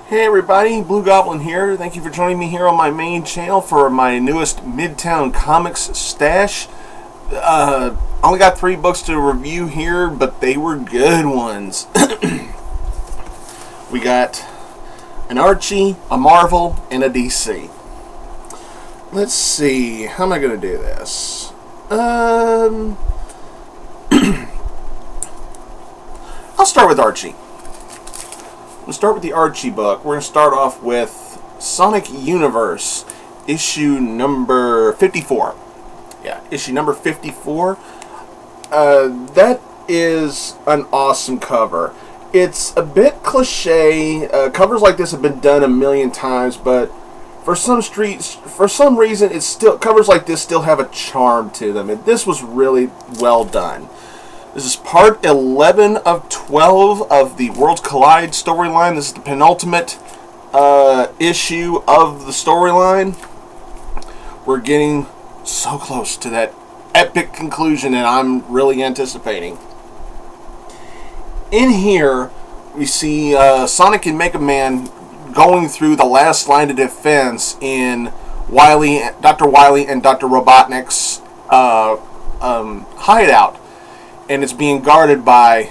Hey everybody, Blugoblin here. Thank you for joining me here on my main channel for my newest Midtown Comics stash. Only got 3 books to review here, but they were good ones. We got an Archie, a Marvel, and a DC. Let's see, how am I going to do this? I'll start with Archie. We'll start with the Archie book. We're going to start off with Sonic Universe, issue number 54. Yeah, issue number 54. That is an awesome cover. It's a bit cliche. Covers like this have been done a million times, but for some reason, covers like this still have a charm to them. And this was really well done. This is part 11 of 12 of the Worlds Collide storyline. This is the penultimate issue of the storyline. We're getting so close to that epic conclusion that I'm really anticipating. In here, we see Sonic and Mega Man going through the last line of defense in Dr. Wily and Dr. Robotnik's hideout. And it's being guarded by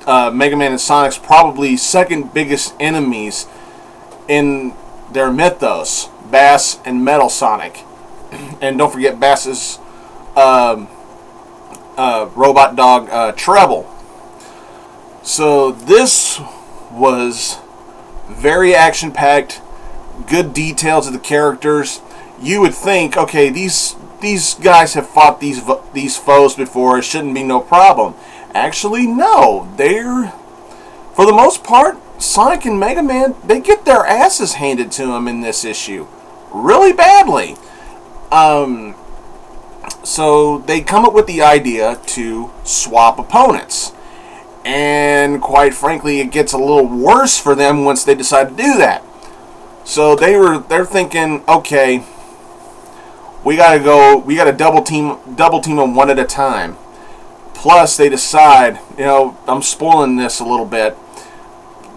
Mega Man and Sonic's probably second biggest enemies in their mythos, Bass and Metal Sonic. And don't forget Bass's robot dog, Treble. So this was very action-packed, good details of the characters. You would think, okay, these guys have fought these foes before. It shouldn't be no problem. Actually, no. For the most part, Sonic and Mega Man, they get their asses handed to them in this issue. Really badly. So they come up with the idea to swap opponents. And quite frankly, it gets a little worse for them once they decide to do that. So they're thinking, okay, we gotta double team them one at a time. Plus they decide, I'm spoiling this a little bit,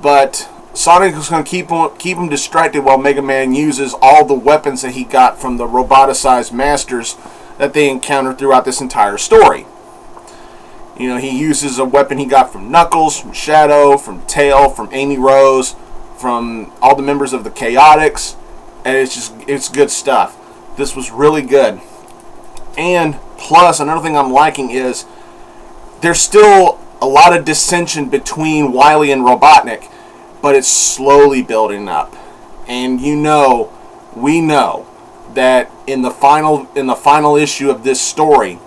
but Sonic is going to keep him distracted while Mega Man uses all the weapons that he got from the roboticized masters that they encountered throughout this entire story. He uses a weapon he got from Knuckles, from Shadow, from Tail, from Amy Rose, from all the members of the Chaotix, and it's good stuff. This was really good. And plus, another thing I'm liking is there's still a lot of dissension between Wily and Robotnik, but it's slowly building up. And we know that in the final issue of this story,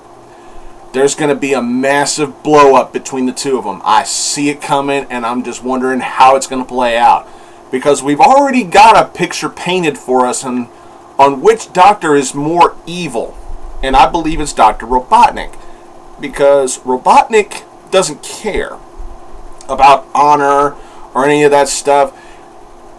there's going to be a massive blow up between the two of them. I see it coming, and I'm just wondering how it's going to play out, because we've already got a picture painted for us on which doctor is more evil, and I believe it's Dr. Robotnik, because Robotnik doesn't care about honor or any of that stuff.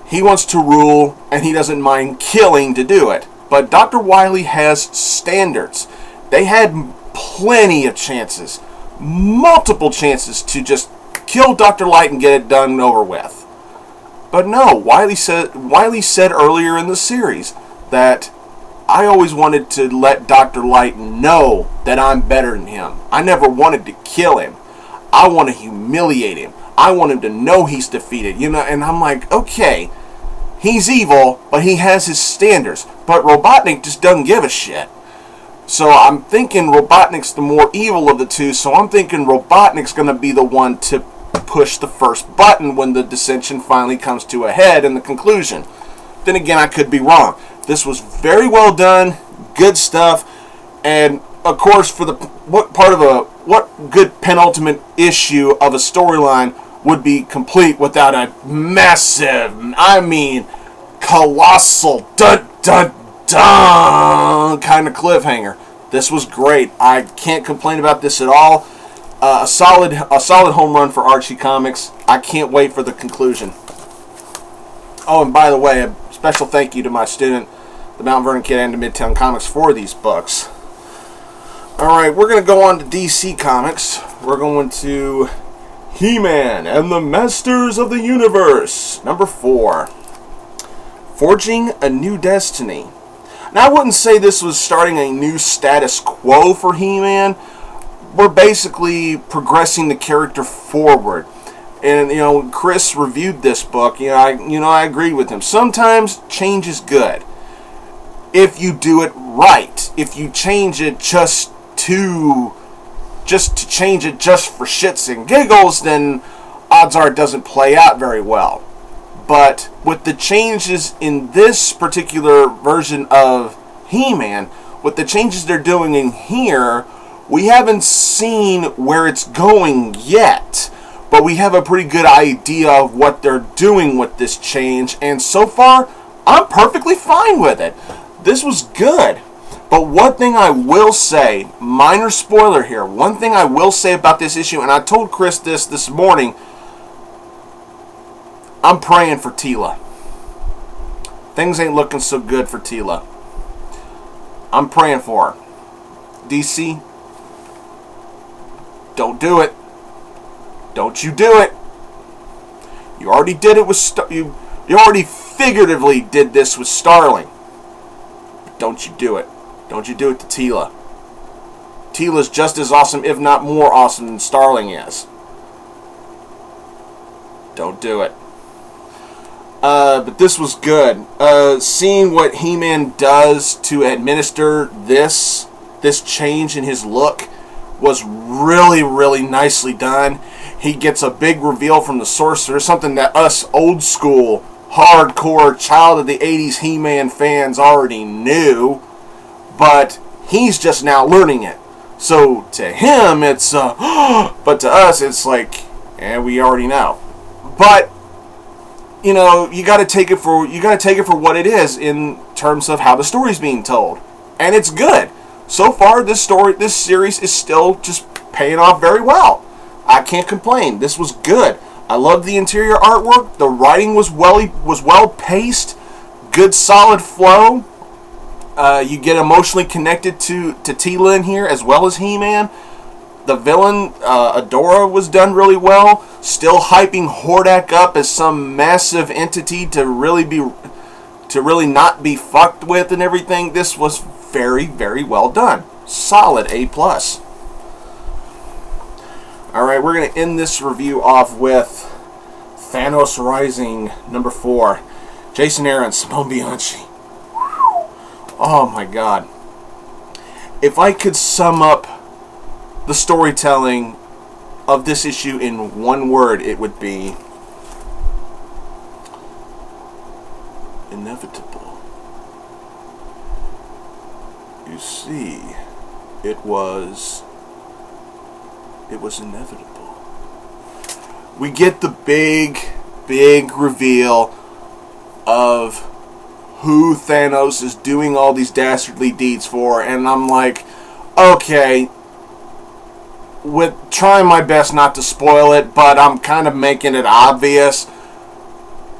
He wants to rule, and he doesn't mind killing to do it. But Dr. Wily has standards. They had plenty of chances, multiple chances to just kill Dr. Light and get it done and over with. But no, Wily said earlier in the series that I always wanted to let Dr. Light know that I'm better than him. I never wanted to kill him. I want to humiliate him. I want him to know he's defeated. And I'm like, okay, he's evil, but he has his standards. But Robotnik just doesn't give a shit. So I'm thinking Robotnik's the more evil of the two, so I'm thinking Robotnik's going to be the one to push the first button when the dissension finally comes to a head in the conclusion. Then again, I could be wrong. This was very well done, good stuff, and of course, what good penultimate issue of a storyline would be complete without a massive, colossal, dun dun dun kind of cliffhanger. This was great. I can't complain about this at all. A solid home run for Archie Comics. I can't wait for the conclusion. Oh, and by the way, a special thank you to my student, TheMtVernonKid, and to Midtown Comics for these books. Alright, we're going to go on to DC Comics. We're going to He-Man and the Masters of the Universe, number 4. Forging a New Destiny. Now, I wouldn't say this was starting a new status quo for He-Man. We're basically progressing the character forward. And, Chris reviewed this book. I agreed with him. Sometimes change is good. If you do it right. If you change it just to change it just for shits and giggles, then odds are it doesn't play out very well. But with the changes in this particular version of He-Man, with the changes they're doing in here, we haven't seen where it's going yet. But we have a pretty good idea of what they're doing with this change. And so far, I'm perfectly fine with it. This was good. But one thing I will say, minor spoiler here, one thing I will say about this issue, and I told Chris this morning, I'm praying for Teela. Things ain't looking so good for Teela. I'm praying for her. DC, don't do it. Don't you do it. You already did it with you already figuratively did this with Starling. But don't you do it. Don't you do it to Teela. Teela's just as awesome, if not more awesome, than Starling is. Don't do it. But this was good. Seeing what He-Man does to administer this change in his look was really, really nicely done. He gets a big reveal from the Sorcerer, something that us old school, hardcore, child of the 80s He-Man fans already knew, but he's just now learning it. So to him, it's, but to us, it's like, we already know. But you gotta take it for what it is in terms of how the story's being told, and it's good. So far, this series is still just paying off very well. I can't complain. This was good. I love the interior artwork. The writing was well paced, good solid flow. You get emotionally connected to Teela in here as well as He-Man. The villain, Adora, was done really well. Still hyping Hordak up as some massive entity to really not be fucked with and everything. This was very, very well done. Solid A+. Alright, we're going to end this review off with Thanos Rising, number 4. Jason Aaron, Simone Bianchi. Oh my god. If I could sum up the storytelling of this issue in one word, it would be inevitable. You see, it was inevitable. We get the big reveal of who Thanos is doing all these dastardly deeds for, and I'm like, okay, with trying my best not to spoil it, but I'm kind of making it obvious.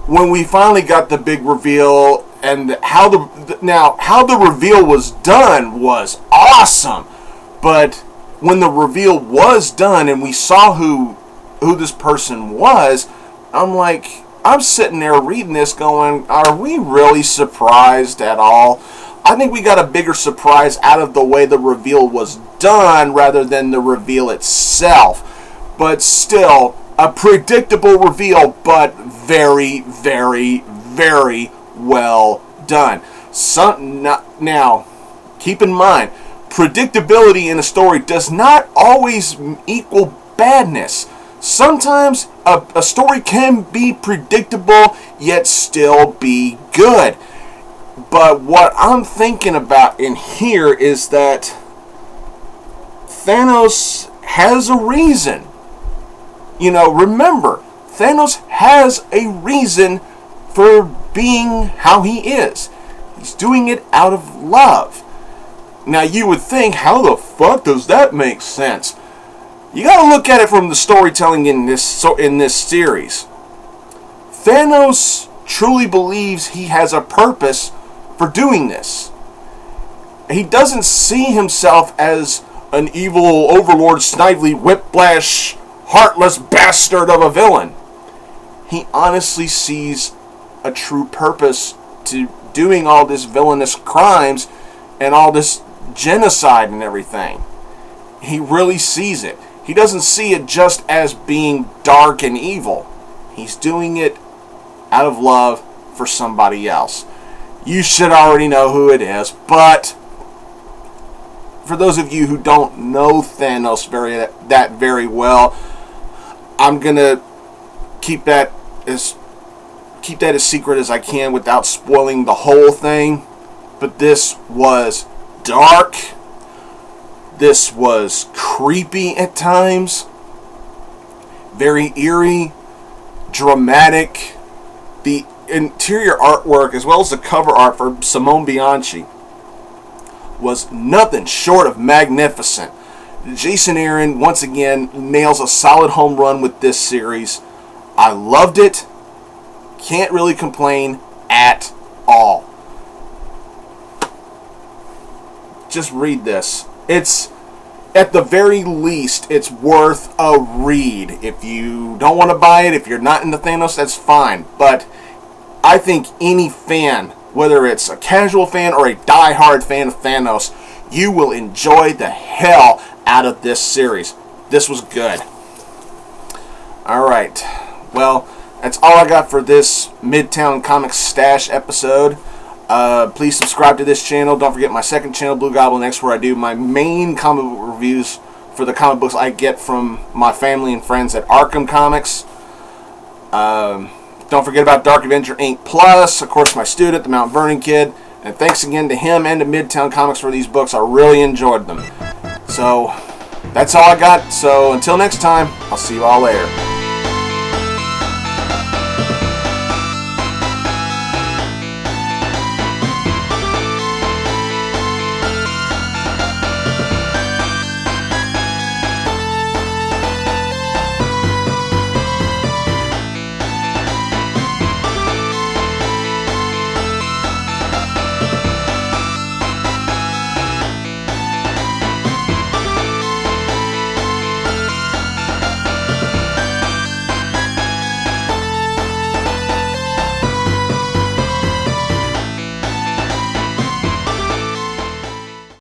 When we finally got the big reveal, and how the reveal was done was awesome, but when the reveal was done and we saw who this person was, I'm sitting there reading this going, are we really surprised at all? I think we got a bigger surprise out of the way the reveal was done rather than the reveal itself. But still, a predictable reveal, but very, very, very well done. Now, keep in mind, predictability in a story does not always equal badness. Sometimes a story can be predictable yet still be good. But what I'm thinking about in here is that Thanos has a reason. Remember, Thanos has a reason for being how he is. He's doing it out of love. Now you would think, how the fuck does that make sense? You gotta look at it from the storytelling in this series. Thanos truly believes he has a purpose for doing this. He doesn't see himself as an evil overlord, snively, whiplash, heartless bastard of a villain. He honestly sees a true purpose to doing all this villainous crimes and all this genocide and everything. He really sees it. He doesn't see it just as being dark and evil. He's doing it out of love for somebody else. You should already know who it is, but for those of you who don't know Thanos very well, I'm gonna keep that as secret as I can without spoiling the whole thing. But this was dark. This was creepy at times. Very eerie, dramatic. The interior artwork, as well as the cover art for Simone Bianchi, was nothing short of magnificent. Jason Aaron, once again, nails a solid home run with this series. I loved it. Can't really complain at all. Just read this. It's, at the very least, it's worth a read. If you don't want to buy it, if you're not into Thanos, that's fine. But I think any fan, whether it's a casual fan or a die-hard fan of Thanos, you will enjoy the hell out of this series. This was good. Alright. Well, that's all I got for this Midtown Comics Stash episode. Please subscribe to this channel. Don't forget my second channel, Blugoblin X, where I do my main comic book reviews for the comic books I get from my family and friends at Arkham Comics. Don't forget about Dark Avenger Inc. Plus, of course, my student, TheMtVernonKid. And thanks again to him and to Midtown Comics for these books. I really enjoyed them. So, that's all I got. So, until next time, I'll see you all later.